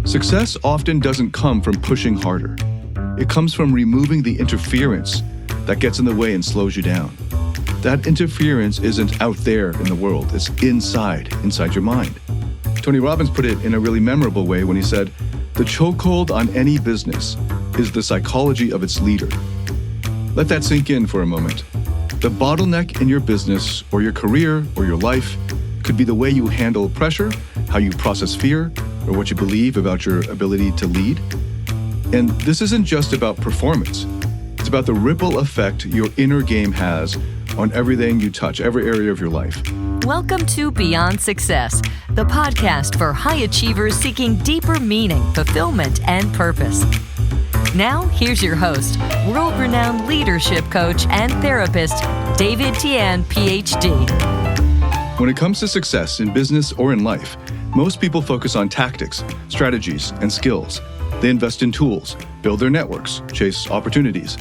Success often doesn't come from pushing harder. It comes from removing the interference that gets in the way and slows you down. That interference isn't out there in the world, it's inside your mind. Tony Robbins put it in a really memorable way when he said, "The chokehold on any business is the psychology of its leader." Let that sink in for a moment. The bottleneck in your business or your career or your life could be the way you handle pressure, how you process fear, or what you believe about your ability to lead. And this isn't just about performance. It's about the ripple effect your inner game has on everything you touch, every area of your life. Welcome to Beyond Success, the podcast for high achievers seeking deeper meaning, fulfillment, and purpose. Now, here's your host, world-renowned leadership coach and therapist, David Tian, PhD. When it comes to success in business or in life, most people focus on tactics, strategies, and skills. They invest in tools, build their networks, chase opportunities.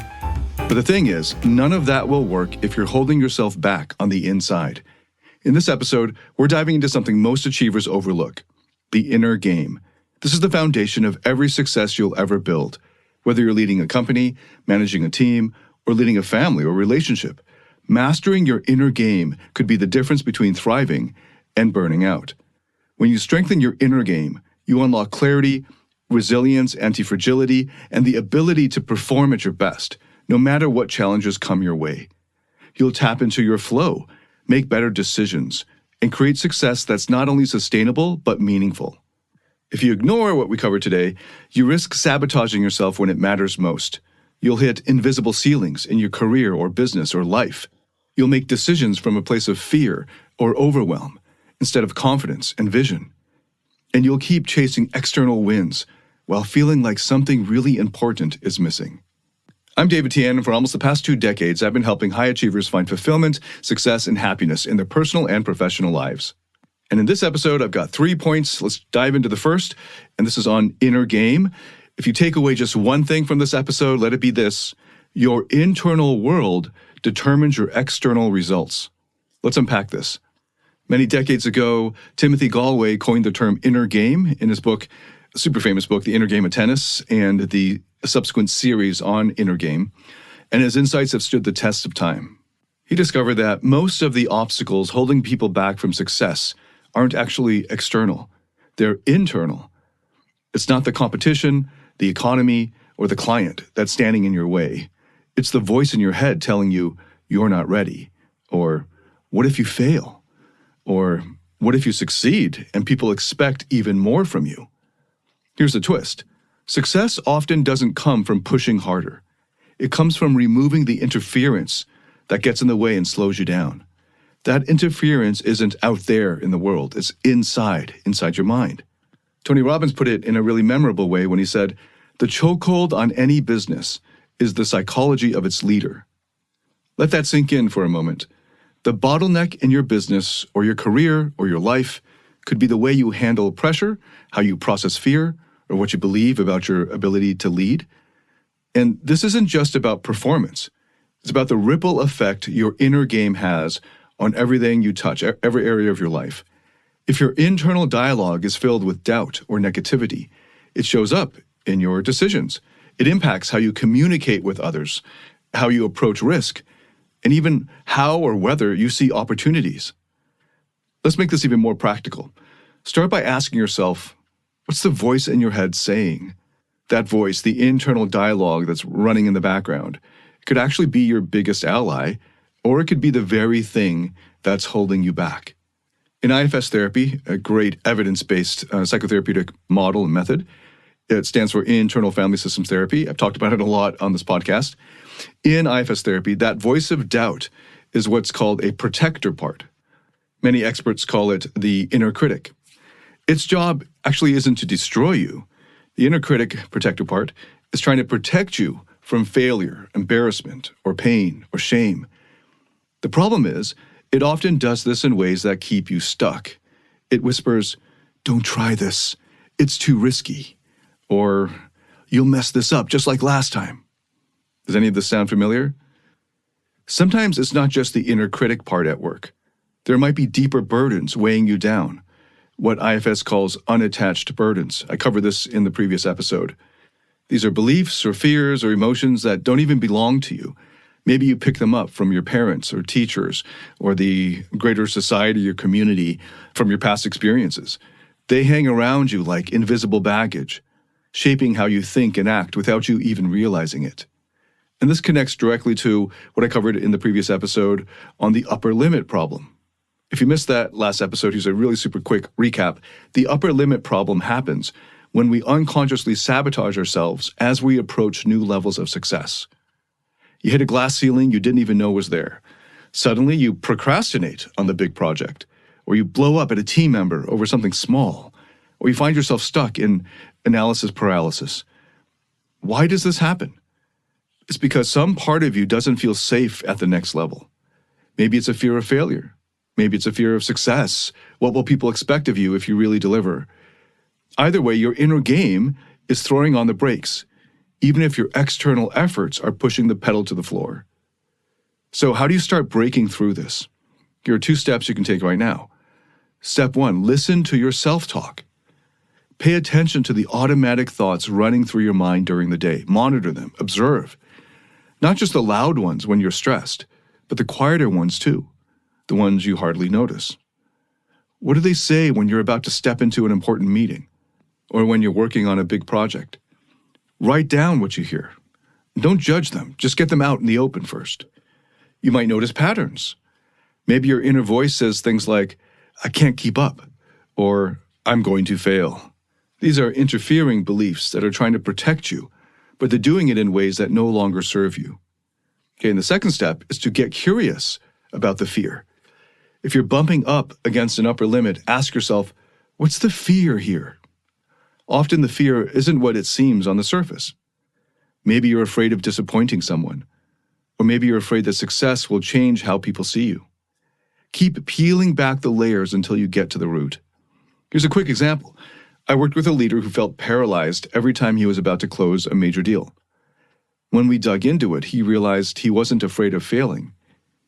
But the thing is, none of that will work if you're holding yourself back on the inside. In this episode, we're diving into something most achievers overlook, the inner game. This is the foundation of every success you'll ever build. Whether you're leading a company, managing a team, or leading a family or relationship, mastering your inner game could be the difference between thriving and burning out. When you strengthen your inner game, you unlock clarity, resilience, anti-fragility, and the ability to perform at your best, no matter what challenges come your way. You'll tap into your flow, make better decisions, and create success that's not only sustainable, but meaningful. If you ignore what we covered today, you risk sabotaging yourself when it matters most. You'll hit invisible ceilings in your career or business or life. You'll make decisions from a place of fear or overwhelm instead of confidence and vision. And you'll keep chasing external wins while feeling like something really important is missing. I'm David Tian, and for almost the past 2 decades, I've been helping high achievers find fulfillment, success, and happiness in their personal and professional lives. And in this episode, I've got 3 points. Let's dive into the first, and this is on inner game. If you take away just one thing from this episode, let it be this: your internal world determines your external results. Let's unpack this. Many decades ago, Timothy Galway coined the term inner game in his book, a super famous book, The Inner Game of Tennis, and the subsequent series on inner game, and his insights have stood the test of time. He discovered that most of the obstacles holding people back from success aren't actually external. They're internal. It's not the competition, the economy, or the client that's standing in your way. It's the voice in your head telling you you're not ready, or what if you fail, or what if you succeed and people expect even more from you? Here's the twist. Success often doesn't come from pushing harder. It comes from removing the interference that gets in the way and slows you down. That interference isn't out there in the world, it's inside your mind. Tony Robbins put it in a really memorable way when he said, "The chokehold on any business is the psychology of its leader." Let that sink in for a moment. The bottleneck in your business or your career or your life could be the way you handle pressure, how you process fear, or what you believe about your ability to lead. And this isn't just about performance. It's about the ripple effect your inner game has on everything you touch, every area of your life. If your internal dialogue is filled with doubt or negativity, it shows up in your decisions. It impacts how you communicate with others, how you approach risk, and even how or whether you see opportunities. Let's make this even more practical. Start by asking yourself, what's the voice in your head saying? That voice, the internal dialogue that's running in the background, could actually be your biggest ally, or it could be the very thing that's holding you back. In IFS therapy, a great evidence-based psychotherapeutic model and method, it stands for Internal Family Systems Therapy. I've talked about it a lot on this podcast. In IFS therapy, that voice of doubt is what's called a protector part. Many experts call it the inner critic. Its job actually isn't to destroy you. The inner critic, protector part, is trying to protect you from failure, embarrassment, or pain, or shame. The problem is, it often does this in ways that keep you stuck. It whispers, "Don't try this. It's too risky." Or, "You'll mess this up just like last time." Does any of this sound familiar? Sometimes it's not just the inner critic part at work. There might be deeper burdens weighing you down. what IFS calls unattached burdens. I covered this in the previous episode. These are beliefs or fears or emotions that don't even belong to you. Maybe you pick them up from your parents or teachers or the greater society or community from your past experiences. They hang around you like invisible baggage, shaping how you think and act without you even realizing it. And this connects directly to what I covered in the previous episode on the upper limit problem. If you missed that last episode, here's a really super quick recap. The upper limit problem happens when we unconsciously sabotage ourselves as we approach new levels of success. You hit a glass ceiling you didn't even know was there. Suddenly, you procrastinate on the big project, or you blow up at a team member over something small, or you find yourself stuck in analysis paralysis. Why does this happen? It's because some part of you doesn't feel safe at the next level. Maybe it's a fear of failure. Maybe it's a fear of success. What will people expect of you if you really deliver? Either way, your inner game is throwing on the brakes, even if your external efforts are pushing the pedal to the floor. So how do you start breaking through this? Here are 2 steps you can take right now. Step 1, listen to your self-talk. Pay attention to the automatic thoughts running through your mind during the day. Monitor them, observe. Not just the loud ones when you're stressed, but the quieter ones too, the ones you hardly notice. What do they say when you're about to step into an important meeting, or when you're working on a big project? Write down what you hear. Don't judge them, just get them out in the open first. You might notice patterns. Maybe your inner voice says things like, "I can't keep up," or "I'm going to fail." These are interfering beliefs that are trying to protect you, but they're doing it in ways that no longer serve you. Okay, and the second step is to get curious about the fear. If you're bumping up against an upper limit, ask yourself, what's the fear here? Often the fear isn't what it seems on the surface. Maybe you're afraid of disappointing someone, or maybe you're afraid that success will change how people see you. Keep peeling back the layers until you get to the root. Here's a quick example. I worked with a leader who felt paralyzed every time he was about to close a major deal. When we dug into it, he realized he wasn't afraid of failing.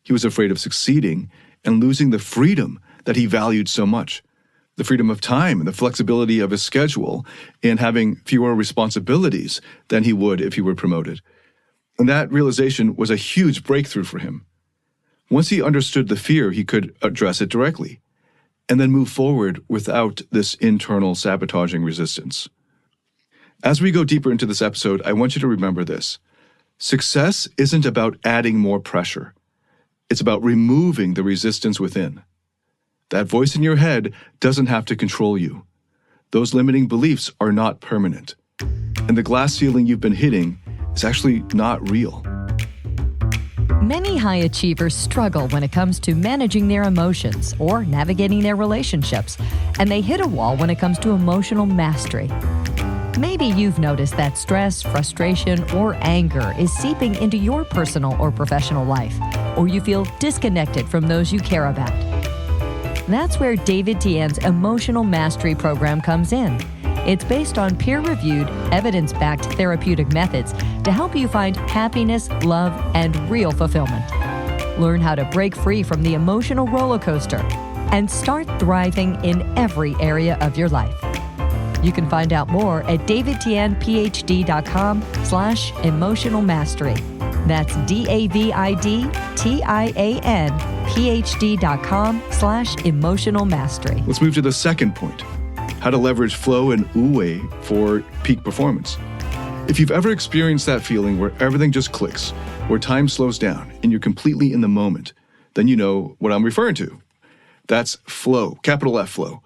He was afraid of succeeding and losing the freedom that he valued so much. The freedom of time and the flexibility of his schedule and having fewer responsibilities than he would if he were promoted. And that realization was a huge breakthrough for him. Once he understood the fear, he could address it directly and then move forward without this internal sabotaging resistance. As we go deeper into this episode, I want you to remember this. Success isn't about adding more pressure. It's about removing the resistance within. That voice in your head doesn't have to control you. Those limiting beliefs are not permanent. And the glass ceiling you've been hitting is actually not real. Many high achievers struggle when it comes to managing their emotions or navigating their relationships, and they hit a wall when it comes to emotional mastery. Maybe you've noticed that stress, frustration, or anger is seeping into your personal or professional life, or you feel disconnected from those you care about. That's where David Tian's Emotional Mastery Program comes in. It's based on peer-reviewed, evidence-backed therapeutic methods to help you find happiness, love, and real fulfillment. Learn how to break free from the emotional roller coaster and start thriving in every area of your life. You can find out more at davidtianphd.com/emotional mastery. That's DAVIDTIANPHD.com/emotional mastery. Let's move to the second point, how to leverage flow and wu-wei for peak performance. If you've ever experienced that feeling where everything just clicks, where time slows down and you're completely in the moment, then you know what I'm referring to. That's flow, capital F flow.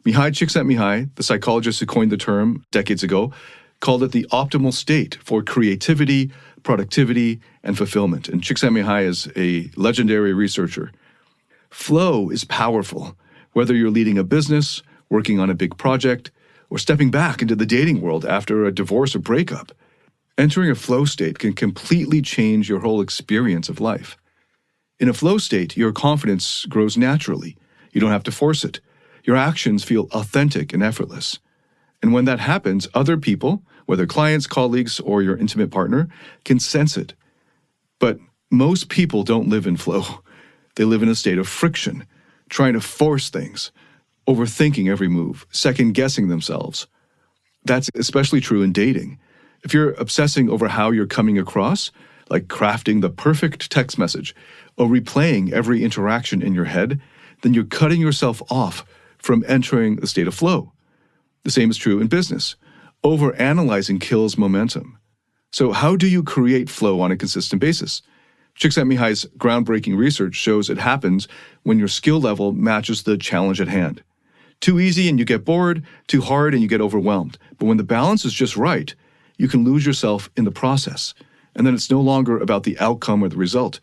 Mihai Csikszentmihalyi, the psychologist who coined the term decades ago, called it the optimal state for creativity, productivity, and fulfillment. And Csikszentmihalyi is a legendary researcher. Flow is powerful, whether you're leading a business, working on a big project, or stepping back into the dating world after a divorce or breakup. Entering a flow state can completely change your whole experience of life. In a flow state, your confidence grows naturally. You don't have to force it. Your actions feel authentic and effortless. And when that happens, other people, whether clients, colleagues, or your intimate partner, can sense it. But most people don't live in flow. They live in a state of friction, trying to force things, overthinking every move, second-guessing themselves. That's especially true in dating. If you're obsessing over how you're coming across, like crafting the perfect text message or replaying every interaction in your head, then you're cutting yourself off from entering the state of flow. The same is true in business. Overanalyzing kills momentum. So how do you create flow on a consistent basis? Csikszentmihalyi's groundbreaking research shows it happens when your skill level matches the challenge at hand. Too easy and you get bored, too hard and you get overwhelmed. But when the balance is just right, you can lose yourself in the process. And then it's no longer about the outcome or the result.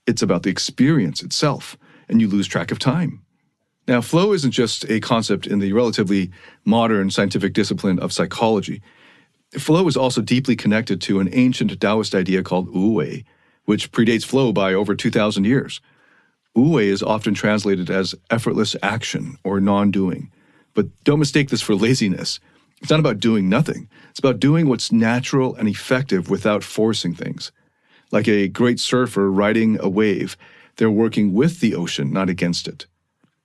It's about the experience itself, and you lose track of time. Now, flow isn't just a concept in the relatively modern scientific discipline of psychology. Flow is also deeply connected to an ancient Taoist idea called wu-wei, which predates flow by over 2,000 years. Wu-wei is often translated as effortless action or non-doing. But don't mistake this for laziness. It's not about doing nothing. It's about doing what's natural and effective without forcing things. Like a great surfer riding a wave, they're working with the ocean, not against it.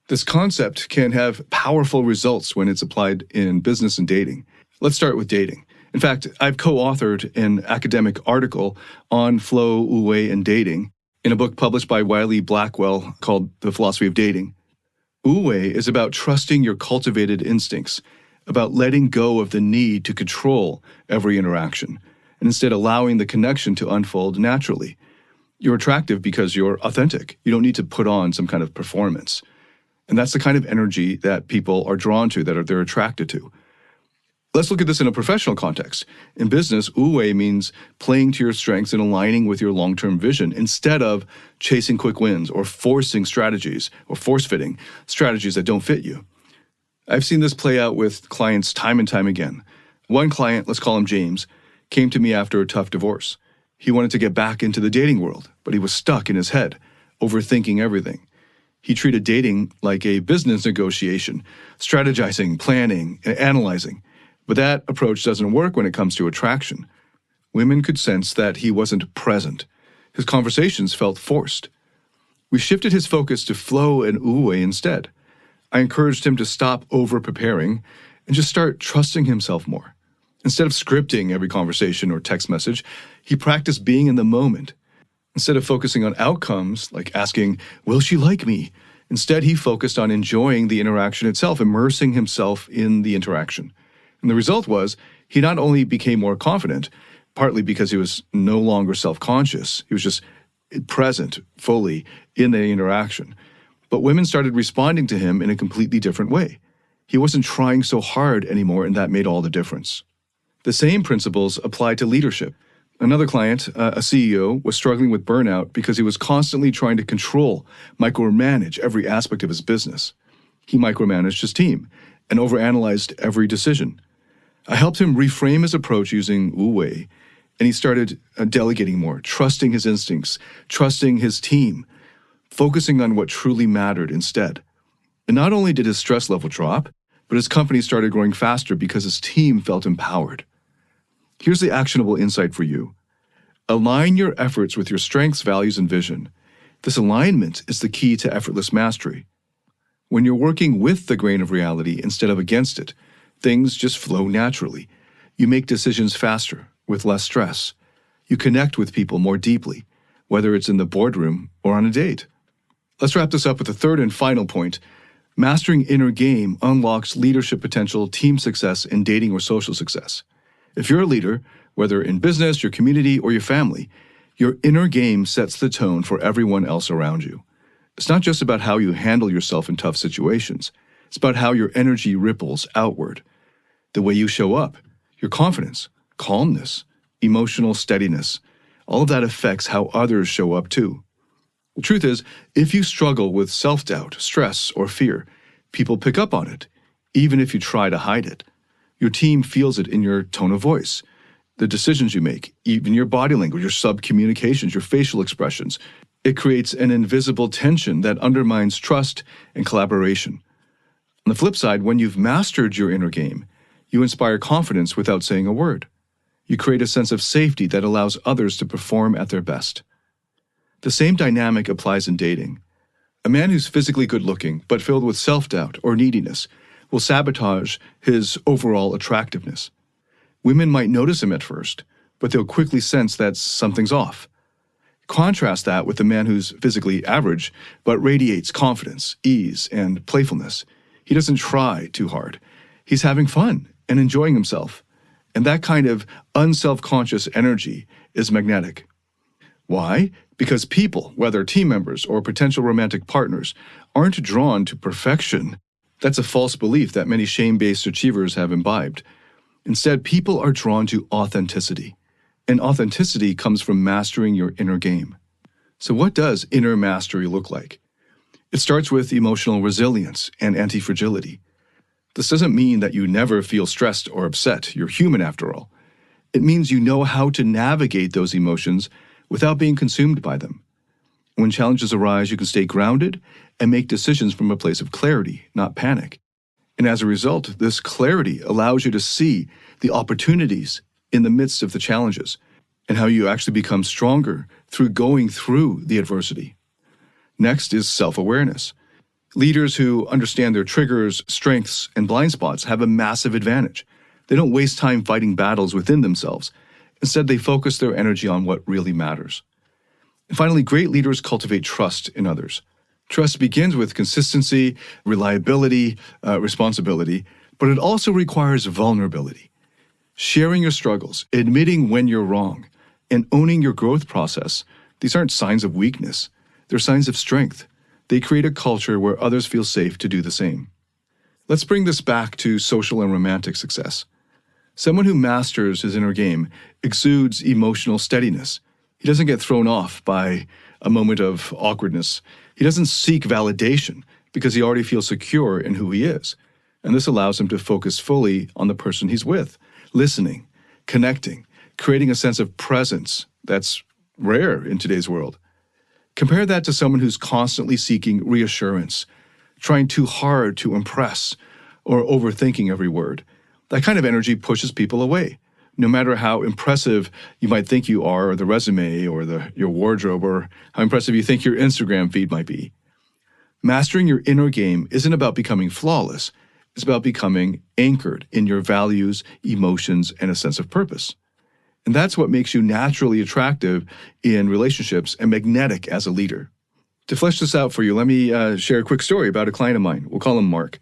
This concept can have powerful results when it's applied in business and dating. Let's start with dating. In fact, I've co-authored an academic article on flow, wu-wei, and dating in a book published by Wiley Blackwell called The Philosophy of Dating. Wu-wei is about trusting your cultivated instincts, about letting go of the need to control every interaction, and instead allowing the connection to unfold naturally. You're attractive because you're authentic. You don't need to put on some kind of performance. And that's the kind of energy that people are drawn to, that they're attracted to. Let's look at this in a professional context. In business, wu-wei means playing to your strengths and aligning with your long-term vision instead of chasing quick wins or forcing strategies or force-fitting strategies that don't fit you. I've seen this play out with clients time and time again. One client, let's call him James, came to me after a tough divorce. He wanted to get back into the dating world, but he was stuck in his head, overthinking everything. He treated dating like a business negotiation, strategizing, planning, and analyzing. But that approach doesn't work when it comes to attraction. Women could sense that he wasn't present. His conversations felt forced. We shifted his focus to flow and wu-wei instead. I encouraged him to stop over-preparing and just start trusting himself more. Instead of scripting every conversation or text message, he practiced being in the moment. Instead of focusing on outcomes, like asking, "Will she like me?" Instead, he focused on enjoying the interaction itself, immersing himself in the interaction. And the result was, he not only became more confident, partly because he was no longer self-conscious, he was just present fully in the interaction, but women started responding to him in a completely different way. He wasn't trying so hard anymore, and that made all the difference. The same principles apply to leadership. Another client, a CEO, was struggling with burnout because he was constantly trying to control, micromanage every aspect of his business. He micromanaged his team and overanalyzed every decision. I helped him reframe his approach using wu-wei, and he started delegating more, trusting his instincts, trusting his team, focusing on what truly mattered instead. And not only did his stress level drop, but his company started growing faster because his team felt empowered. Here's the actionable insight for you. Align your efforts with your strengths, values, and vision. This alignment is the key to effortless mastery. When you're working with the grain of reality instead of against it, things just flow naturally. You make decisions faster, with less stress. You connect with people more deeply, whether it's in the boardroom or on a date. Let's wrap this up with the third and final point. Mastering inner game unlocks leadership potential, team success, and dating or social success. If you're a leader, whether in business, your community, or your family, your inner game sets the tone for everyone else around you. It's not just about how you handle yourself in tough situations. It's about how your energy ripples outward. The way you show up, your confidence, calmness, emotional steadiness, all of that affects how others show up too. The truth is, if you struggle with self-doubt, stress, or fear, people pick up on it, even if you try to hide it. Your team feels it in your tone of voice, the decisions you make, even your body language, your sub-communications, your facial expressions. It creates an invisible tension that undermines trust and collaboration. On the flip side, when you've mastered your inner game, you inspire confidence without saying a word. You create a sense of safety that allows others to perform at their best. The same dynamic applies in dating. A man who's physically good-looking but filled with self-doubt or neediness will sabotage his overall attractiveness. Women might notice him at first, but they'll quickly sense that something's off. Contrast that with a man who's physically average but radiates confidence, ease, and playfulness. He doesn't try too hard. He's having fun and enjoying himself. And that kind of unself-conscious energy is magnetic. Why? Because people, whether team members or potential romantic partners, aren't drawn to perfection. That's a false belief that many shame-based achievers have imbibed. Instead, people are drawn to authenticity. And authenticity comes from mastering your inner game. So what does inner mastery look like? It starts with emotional resilience and anti-fragility. This doesn't mean that you never feel stressed or upset. You're human after all. It means you know how to navigate those emotions without being consumed by them. When challenges arise, you can stay grounded and make decisions from a place of clarity, not panic. And as a result, this clarity allows you to see the opportunities in the midst of the challenges and how you actually become stronger through going through the adversity. Next is self-awareness. Leaders who understand their triggers, strengths, and blind spots have a massive advantage. They don't waste time fighting battles within themselves. Instead, they focus their energy on what really matters. And finally, great leaders cultivate trust in others. Trust begins with consistency, reliability, responsibility, but it also requires vulnerability. Sharing your struggles, admitting when you're wrong, and owning your growth process, these aren't signs of weakness. They're signs of strength. They create a culture where others feel safe to do the same. Let's bring this back to social and romantic success. Someone who masters his inner game exudes emotional steadiness. He doesn't get thrown off by a moment of awkwardness. He doesn't seek validation because he already feels secure in who he is. And this allows him to focus fully on the person he's with, listening, connecting, creating a sense of presence that's rare in today's world. Compare that to someone who's constantly seeking reassurance, trying too hard to impress, or overthinking every word. That kind of energy pushes people away, no matter how impressive you might think you are, or the resume, or your wardrobe, or how impressive you think your Instagram feed might be. Mastering your inner game isn't about becoming flawless. It's about becoming anchored in your values, emotions, and a sense of purpose. And that's what makes you naturally attractive in relationships and magnetic as a leader. To flesh this out for you, let me share a quick story about a client of mine. We'll call him Mark.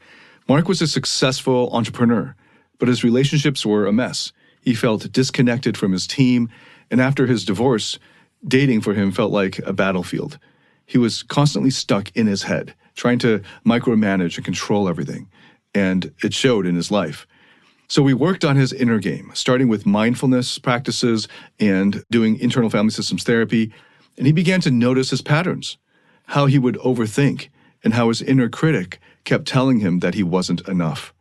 Mark was a successful entrepreneur, but his relationships were a mess. He felt disconnected from his team, and after his divorce, dating for him felt like a battlefield. He was constantly stuck in his head, trying to micromanage and control everything, and it showed in his life. So we worked on his inner game, starting with mindfulness practices and doing internal family systems therapy, and he began to notice his patterns, how he would overthink, and how his inner critic kept telling him that he wasn't enough.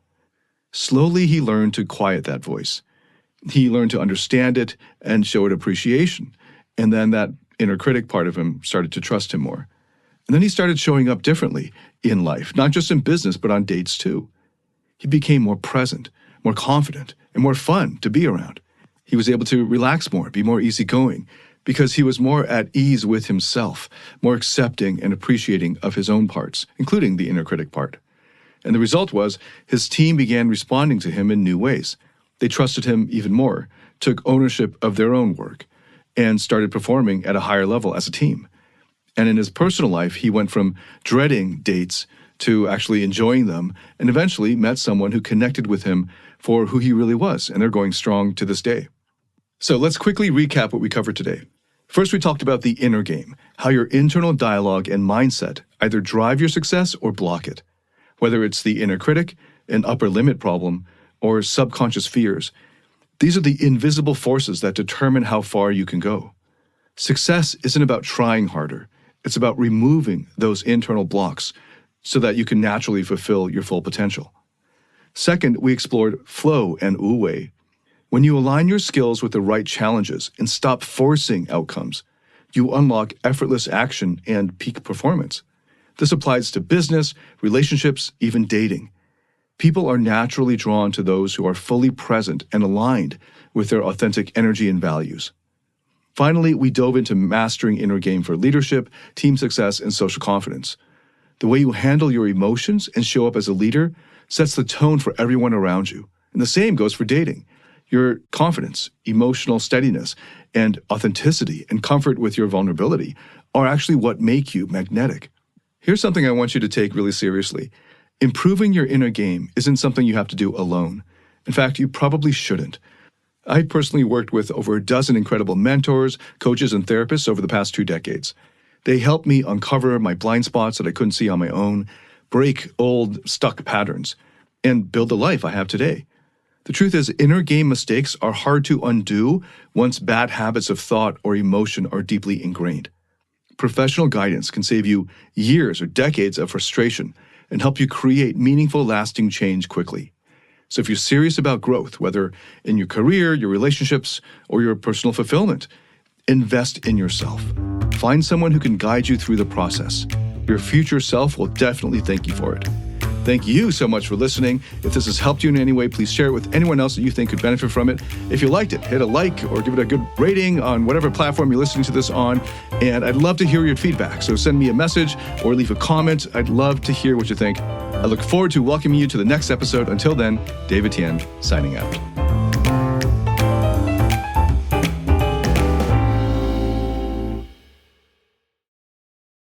Slowly, he learned to quiet that voice. He learned to understand it and show it appreciation, and then that inner critic part of him started to trust him more. And then he started showing up differently in life, not just in business, but on dates too. He became more present, more confident, and more fun to be around. He was able to relax more, be more easygoing, because he was more at ease with himself, more accepting and appreciating of his own parts, including the inner critic part. And the result was his team began responding to him in new ways. They trusted him even more, took ownership of their own work, and started performing at a higher level as a team. And in his personal life, he went from dreading dates to actually enjoying them, and eventually met someone who connected with him for who he really was, and they're going strong to this day. So let's quickly recap what we covered today. First, we talked about the inner game, how your internal dialogue and mindset either drive your success or block it. Whether it's the inner critic, an upper limit problem, or subconscious fears, these are the invisible forces that determine how far you can go. Success isn't about trying harder. It's about removing those internal blocks so that you can naturally fulfill your full potential. Second, we explored flow and wu-wei. When you align your skills with the right challenges and stop forcing outcomes, you unlock effortless action and peak performance. This applies to business, relationships, even dating. People are naturally drawn to those who are fully present and aligned with their authentic energy and values. Finally, we dove into mastering inner game for leadership, team success, and social confidence. The way you handle your emotions and show up as a leader sets the tone for everyone around you. And the same goes for dating. Your confidence, emotional steadiness, and authenticity and comfort with your vulnerability are actually what make you magnetic. Here's something I want you to take really seriously. Improving your inner game isn't something you have to do alone. In fact, you probably shouldn't. I personally worked with over a dozen incredible mentors, coaches, and therapists over the past 2 decades. They helped me uncover my blind spots that I couldn't see on my own, break old, stuck patterns, and build the life I have today. The truth is, inner game mistakes are hard to undo once bad habits of thought or emotion are deeply ingrained. Professional guidance can save you years or decades of frustration and help you create meaningful, lasting change quickly. So if you're serious about growth, whether in your career, your relationships, or your personal fulfillment, invest in yourself. Find someone who can guide you through the process. Your future self will definitely thank you for it. Thank you so much for listening. If this has helped you in any way, please share it with anyone else that you think could benefit from it. If you liked it, hit a like or give it a good rating on whatever platform you're listening to this on. And I'd love to hear your feedback. So send me a message or leave a comment. I'd love to hear what you think. I look forward to welcoming you to the next episode. Until then, David Tien signing out.